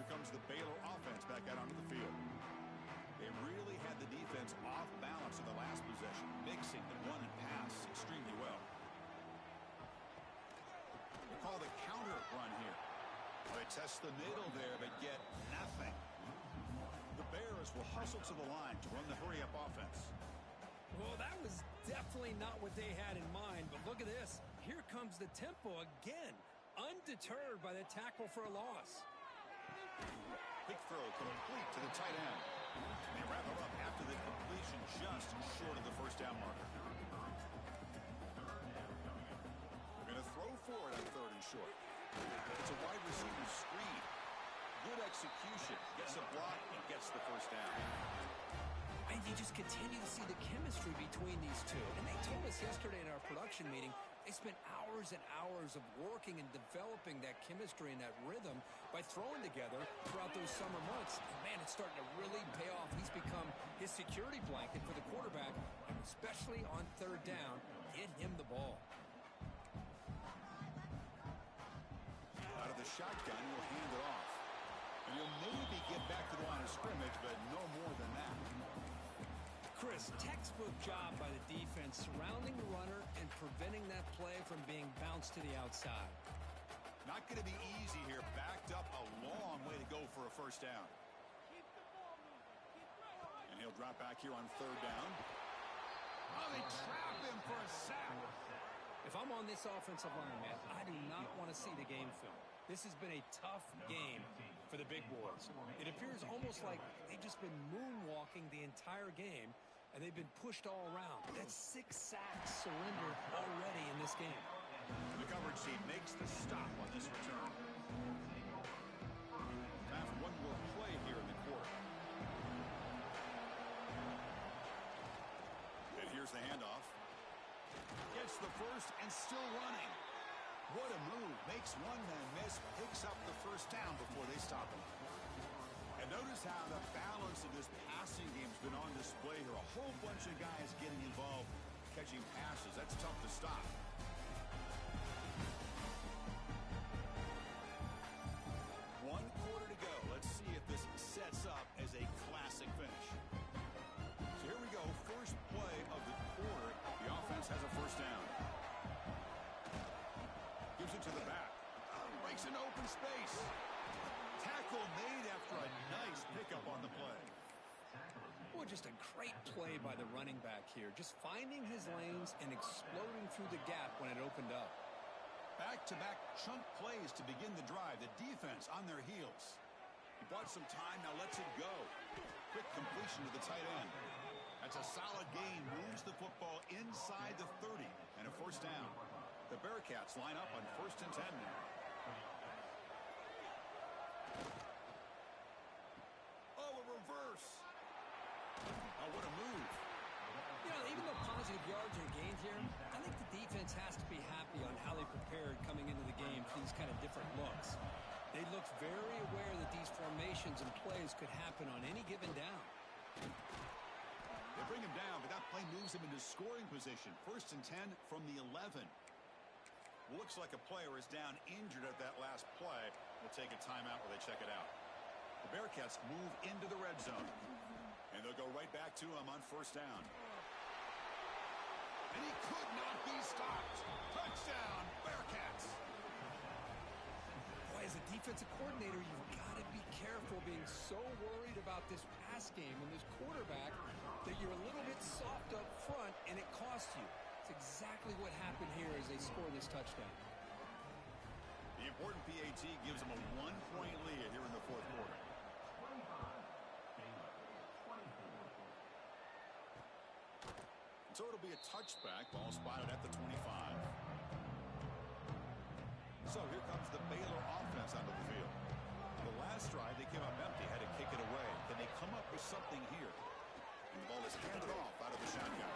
Here comes the Baylor offense back out onto the field. They really had the defense off balance in the last possession, mixing the run and pass extremely well. They call the counter run here. They test the middle there, but get nothing. The Bears will hustle to the line to run the hurry-up offense. Well, that was definitely not what they had in mind, but look at this. Here comes the tempo again, undeterred by the tackle for a loss. Big throw complete to the tight end. They wrap it up after the completion just short of the first down marker. They're going to throw for it on third and short. It's a wide receiver screen. Good execution. Gets a block and gets the first down. And you just continue to see the chemistry between these two. And they told us yesterday in our production meeting, they spent hours and hours of working and developing that chemistry and that rhythm by throwing together throughout those summer months. And man, it's starting to really pay off. He's become his security blanket for the quarterback, and especially on third down, get him the ball. Out of the shotgun, he'll hand it off. And he'll maybe get back to the line of scrimmage, but no more than that. Chris, textbook job by the defense surrounding the runner and preventing that play from being bounced to the outside. Not going to be easy here. Backed up a long way to go for a first down. And he'll drop back here on third down. Oh, they trap him for a sack. If I'm on this offensive line, man, I do not want to see the game film. This has been a tough game for the big boys. It appears almost like they've just been moonwalking the entire game, and they've been pushed all around. That's 6 sacks surrendered already in this game. The coverage team makes the stop on this return. Time for one more play here in the quarter. And here's the handoff. Gets the first and still running. What a move. Makes one man miss, picks up the first down before they stop him. And notice how the balance of this passing game has been on display here. A whole bunch of guys getting involved, catching passes. That's tough to stop. One quarter to go. Let's see if this sets up as a classic finish. So here we go. First play of the quarter. The offense has a first down. Gives it to the back. Breaks an open space. Tackle made after a nice pickup on the play. Boy, just a great play by the running back here. Just finding his lanes and exploding through the gap when it opened up. Back-to-back chunk plays to begin the drive. The defense on their heels. He bought some time, now lets it go. Quick completion to the tight end. That's a solid gain. Moves the football inside the 30 and a first down. The Bearcats line up on 1st and 10 now. Oh, a reverse. Oh, what a move. You know, even though positive yards are gained here, I think the defense has to be happy on how they prepared coming into the game for these kind of different looks. They look very aware that these formations and plays could happen on any given down. They bring him down, but that play moves him into scoring position. 1st and 10 from the 11. Looks like a player is down injured at that last play. They'll take a timeout while they check it out. The Bearcats move into the red zone. And they'll go right back to him on 1st down. And he could not be stopped. Touchdown, Bearcats. Boy, as a defensive coordinator, you've got to be careful being so worried about this pass game and this quarterback that you're a little bit soft up front and it costs you. It's exactly what happened here as they score this touchdown. The important PAT gives them a 1-point lead here in the 4th quarter. So it'll be a touchback, ball spotted at the 25. So here comes the Baylor offense onto the field. The last drive, they came up empty, had to kick it away. Can they come up with something here? And the ball is handed off out of the shotgun.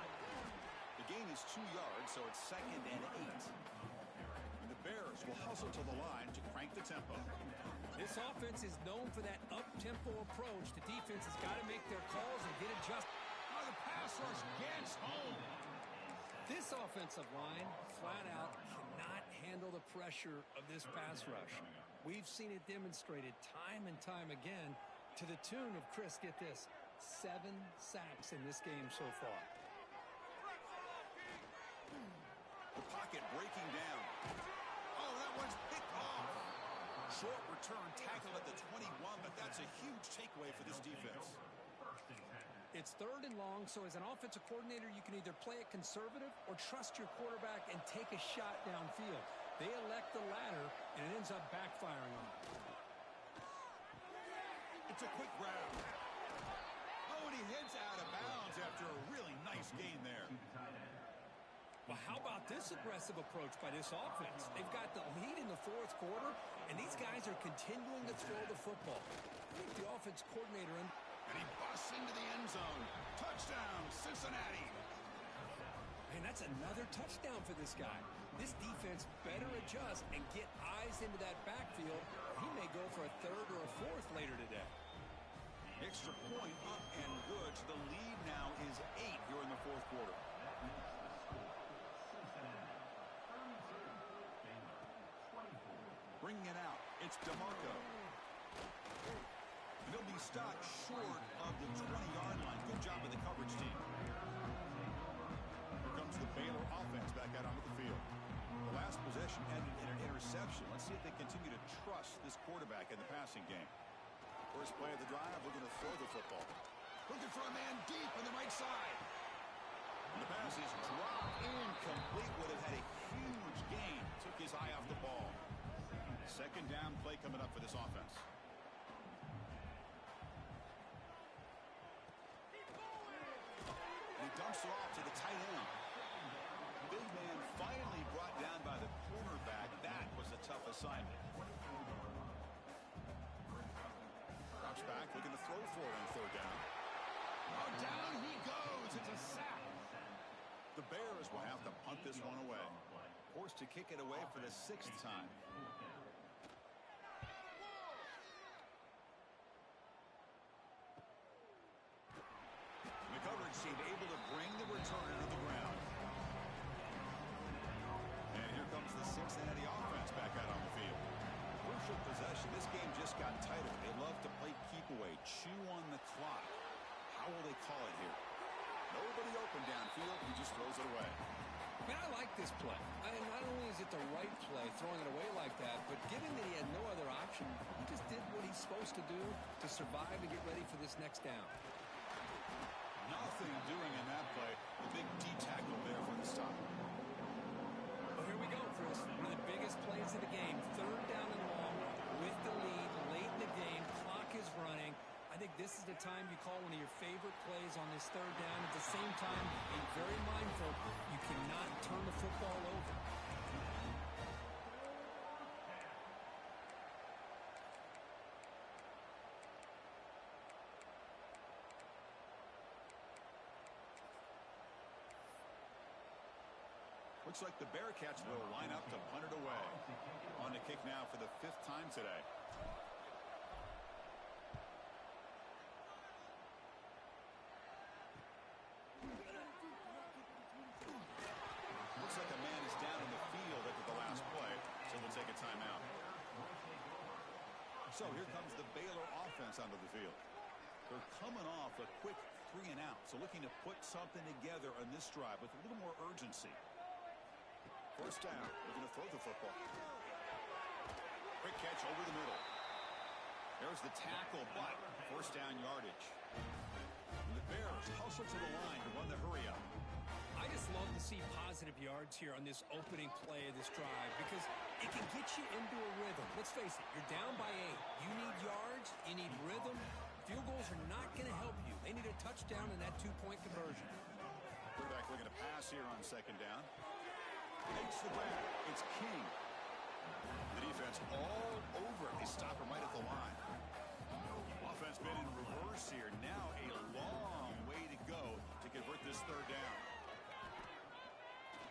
The gain is 2 yards, so it's 2nd and 8. And the Bears will hustle to the line to crank the tempo. This offense is known for that up-tempo approach. The defense has got to make their calls and get adjusted. Oh, the pass rush gets home. This offensive line, flat out, cannot handle the pressure of this pass rush. We've seen it demonstrated time and time again to the tune of, Chris, get this, 7 sacks in this game so far. The pocket breaking down. Oh, that one's picked off. Short return tackle at the 21, but that's a huge takeaway for this defense. It's 3rd and long, so as an offensive coordinator, you can either play it conservative or trust your quarterback and take a shot downfield. They elect the latter, and it ends up backfiring on them. It's a quick grab. Oh, and he heads out of bounds after a really nice gain there. Well, how about this aggressive approach by this offense? They've got the lead in the 4th quarter, and these guys are continuing to throw the football. I think the offense coordinator... And he busts into the end zone. Touchdown, Cincinnati. Man, that's another touchdown for this guy. This defense better adjust and get eyes into that backfield. He may go for a 3rd or a 4th later today. Extra point up and good. The lead now is 8 here in the 4th quarter. Bringing it out. It's DeMarco. And he'll be stopped short of the 20-yard line. Good job of the coverage team. Here comes the Baylor offense back out onto the field. The last possession ended in an interception. Let's see if they continue to trust this quarterback in the passing game. First play of the drive, looking to throw the football. Looking for a man deep on the right side. And the pass is dropped incomplete. Would have had a huge gain. Took his eye off the ball. 2nd down play coming up for this offense. And he dumps it off to the tight end. Big man finally brought down by the cornerback. That was a tough assignment. Drops back, looking to throw for it on 3rd down. Oh, down he goes. It's a sack. The Bears will have to punt this one away. Forced to kick it away for the 6th time. Seemed able to bring the returner to the ground. And here comes the Cincinnati offense back out on the field. Crucial possession. This game just got tighter. They love to play keep away, chew on the clock. How will they call it here? Nobody open downfield. He just throws it away. Man, I like this play. Not only is it the right play, throwing it away like that, but given that he had no other option, he just did what he's supposed to do to survive and get ready for this next down. Nothing doing in that play. The big D tackle there for the stop. Well, here we go, Chris. One of the biggest plays of the game. 3rd down and long with the lead late in the game. Clock is running. I think this is the time you call one of your favorite plays on this 3rd down. At the same time, be very mindful. You cannot turn the football over. Looks like the Bearcats will line up to punt it away. On to kick now for the 5th time today. Looks like a man is down in the field after the last play, so we'll take a timeout. So here comes the Baylor offense onto the field. They're coming off a quick 3-and-out, so looking to put something together on this drive with a little more urgency. First down, looking to throw the football. Quick catch over the middle. There's the tackle, but first down yardage. And the Bears hustle to the line to run the hurry up. I just love to see positive yards here on this opening play of this drive because it can get you into a rhythm. Let's face it, you're down by 8. You need yards, you need rhythm. Field goals are not going to help you. They need a touchdown and that 2-point conversion. Quarterback looking to pass here on second down. Takes the grab. It's King. The defense all over it. They stop him right at the line. Offense been in reverse here. Now a long way to go to convert this third down.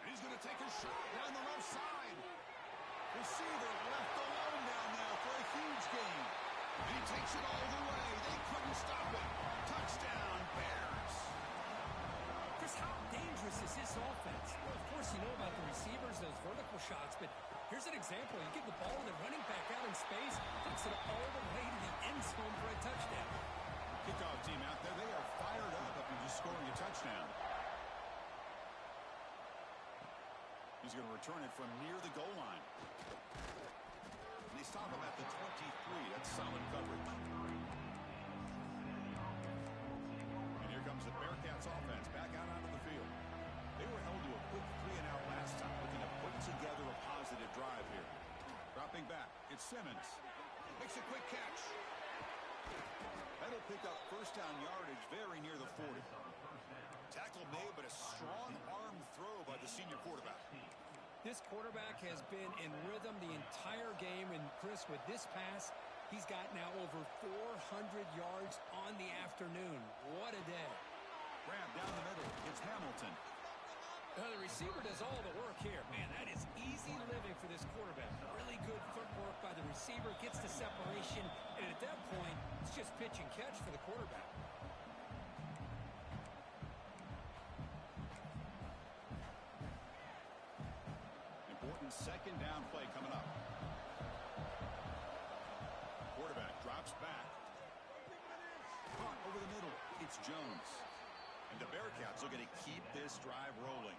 And he's going to take a shot down the left side. Receiver left alone down there for a huge gain. And he takes it all the way. They couldn't stop it. Touchdown, Bears. Chris, how dangerous is this offense? Well, of course, you know about the receivers, those vertical shots, but here's an example. You give the ball to the running back out in space, takes it all the way to the end zone for a touchdown. Kickoff team out there. They are fired up after just scoring a touchdown. He's going to return it from near the goal line. And they stop him at the 23. That's solid coverage. And here comes the Bearcats offense back out onto the field. They were held to a quick 3-and-out last time, looking to put together a positive drive here. Dropping back, it's Simmons. Makes a quick catch. That'll pick up first down yardage very near the 40. Tackle made, but a strong arm throw by the senior quarterback. This quarterback has been in rhythm the entire game, and Chris, with this pass, he's got now over 400 yards on the afternoon. What a day. Grab down the middle. It's Hamilton. The receiver does all the work here. Man, that is easy living for this quarterback. Really good footwork by the receiver, gets the separation, and at that point, it's just pitch and catch for the quarterback. Important second down play coming up. Quarterback drops back. Caught over the middle. It's Jones. And the Bearcats are going to keep this drive rolling.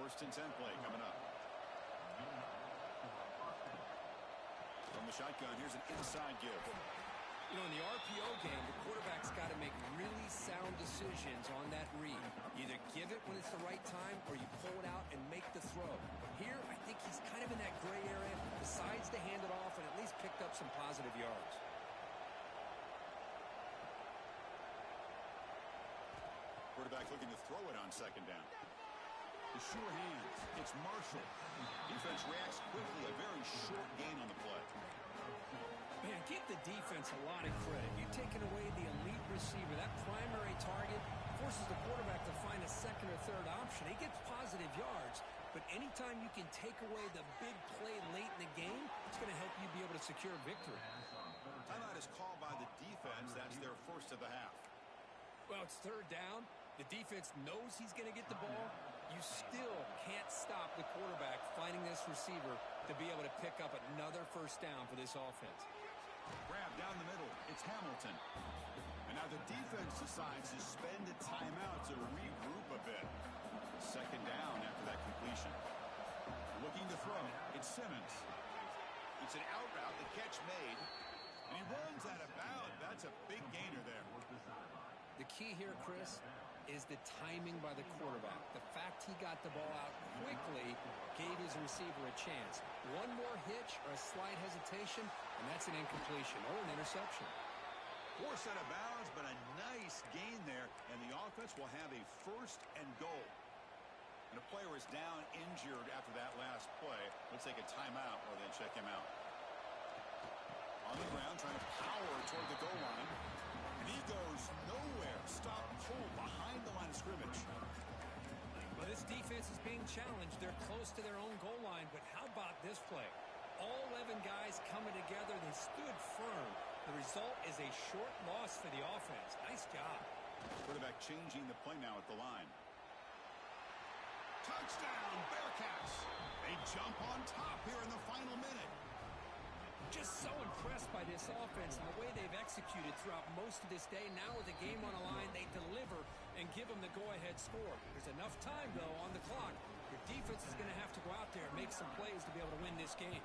First and 10 play coming up. From the shotgun, here's an inside give. You know, in the RPO game, the quarterback's got to make really sound decisions on that read. Either give it when it's the right time or you pull it out and make the throw. Here, I think he's kind of in that gray area, decides to hand it off and at least picked up some positive yards. Quarterback looking to throw it on second down. The sure hands. It's Marshall. Defense reacts quickly. A very short gain on the play. Man, give the defense a lot of credit. You've taken away the elite receiver. That primary target forces the quarterback to find a second or third option. He gets positive yards, but anytime you can take away the big play late in the game, it's going to help you be able to secure victory. Timeout is called by the defense. That's their first of the half. Well, it's third down. The defense knows he's going to get the ball. You still can't stop the quarterback finding this receiver to be able to pick up another first down for this offense. Grab down the middle. It's Hamilton. And now the defense decides to spend a timeout to regroup a bit. Second down after that completion. Looking to throw. It's Simmons. It's an out route. The catch made. And he runs out of bounds. That's a big gainer there. The key here, Chris, is the timing by the quarterback. The fact he got the ball out quickly gave his receiver a chance. One more hitch or a slight hesitation, and that's an incompletion or an interception. Poor set of bounds, but a nice gain there, and the offense will have a first and goal. And a player is down injured after that last play. Let's take a timeout or then check him out. On the ground, trying to power toward the goal line. And he goes nowhere. Stop pull behind the line of scrimmage. Well, this defense is being challenged. They're close to their own goal line, but how about this play? All 11 guys coming together. They stood firm. The result is a short loss for the offense. Nice job. Quarterback changing the play now at the line. Touchdown, Bearcats. They jump on top here in the final minute. Just so impressed by this offense and the way they've executed throughout most of this day. Now with the game on the line, they deliver and give them the go-ahead score. There's enough time, though, on the clock. Your defense is going to have to go out there and make some plays to be able to win this game.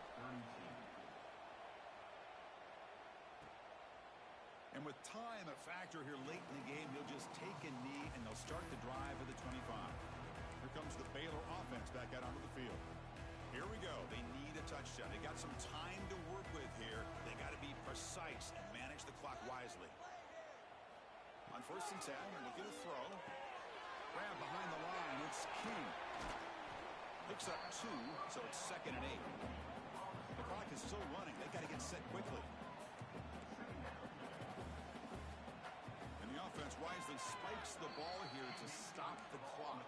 And with time a factor here late in the game, they'll just take a knee and they'll start the drive at the 25. Here comes the Baylor offense back out onto the field. Here we go. They need a touchdown. They got some time to work with here. They got to be precise and manage the clock wisely. On 1st and 10, looking to throw. Grab behind the line. It's King. Picks up 2, so it's 2nd and 8. The clock is still running. They got to get set quickly. And the offense wisely spikes the ball here to stop the clock.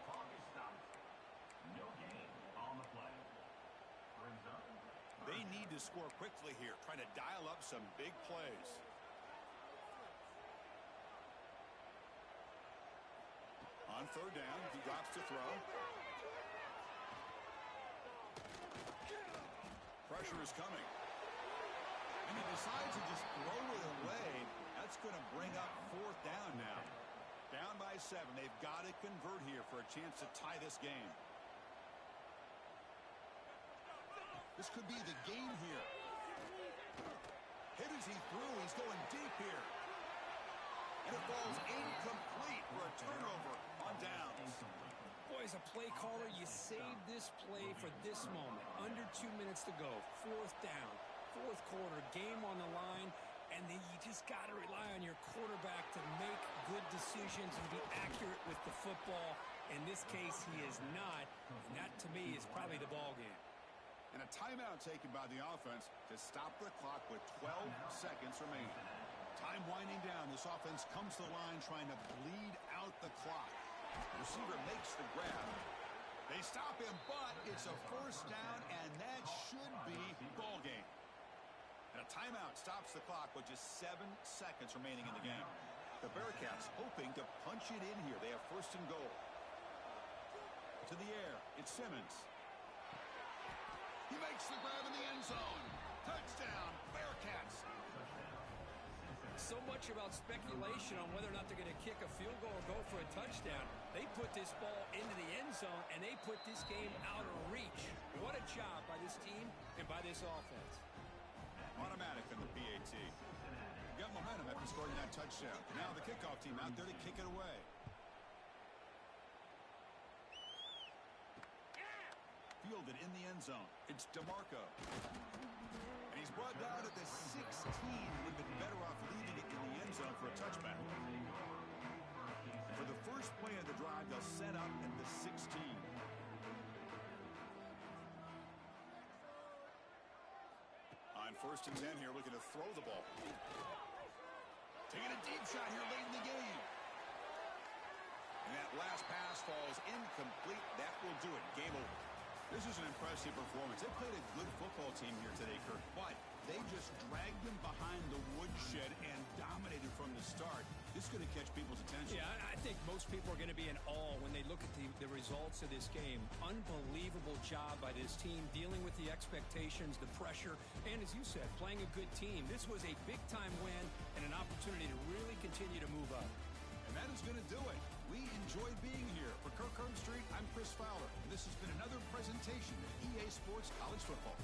They need to score quickly here, trying to dial up some big plays. On 3rd down, he drops to throw. Pressure is coming. And he decides to just throw it away. That's going to bring up 4th down now. Down by 7. They've got to convert here for a chance to tie this game. This could be the game here. Hit as he threw. He's going deep here. And it falls incomplete for a turnover on downs. Boy, as a play caller, you saved this play for this moment. Under 2 minutes to go. 4th down. 4th quarter. Game on the line. And then you just got to rely on your quarterback to make good decisions and be accurate with the football. In this case, he is not. And that, to me, is probably the ball game. And a timeout taken by the offense to stop the clock with 12 seconds remaining. Time winding down. This offense comes to the line trying to bleed out the clock. The receiver makes the grab. They stop him, but it's a 1st down, and that should be ball game. And a timeout stops the clock with just 7 seconds remaining in the game. The Bearcats hoping to punch it in here. They have 1st and goal. To the air. It's Simmons. He makes the grab in the end zone. Touchdown, Bearcats. So much about speculation on whether or not they're going to kick a field goal or go for a touchdown. They put this ball into the end zone, and they put this game out of reach. What a job by this team and by this offense. Automatic in the PAT. Got momentum after scoring that touchdown. Now the kickoff team out there to kick it away. Fielded in the end zone. It's DeMarco. And he's brought down at the 16. Would have been better off leaving it in the end zone for a touchback. For the first play of the drive, they'll set up at the 16. On 1st and 10 here, looking to throw the ball. Taking a deep shot here late in the game. And that last pass falls incomplete. That will do it. Game over. This is an impressive performance. They played a good football team here today, Kirk, but they just dragged them behind the woodshed and dominated from the start. This is going to catch people's attention. Yeah, I think most people are going to be in awe when they look at the results of this game. Unbelievable job by this team, dealing with the expectations, the pressure, and as you said, playing a good team. This was a big-time win and an opportunity to really continue to move up. And that is going to do it. We enjoyed being here. For Kirk Herbstreit, I'm Chris Fowler, and this has been another presentation of EA Sports College Football.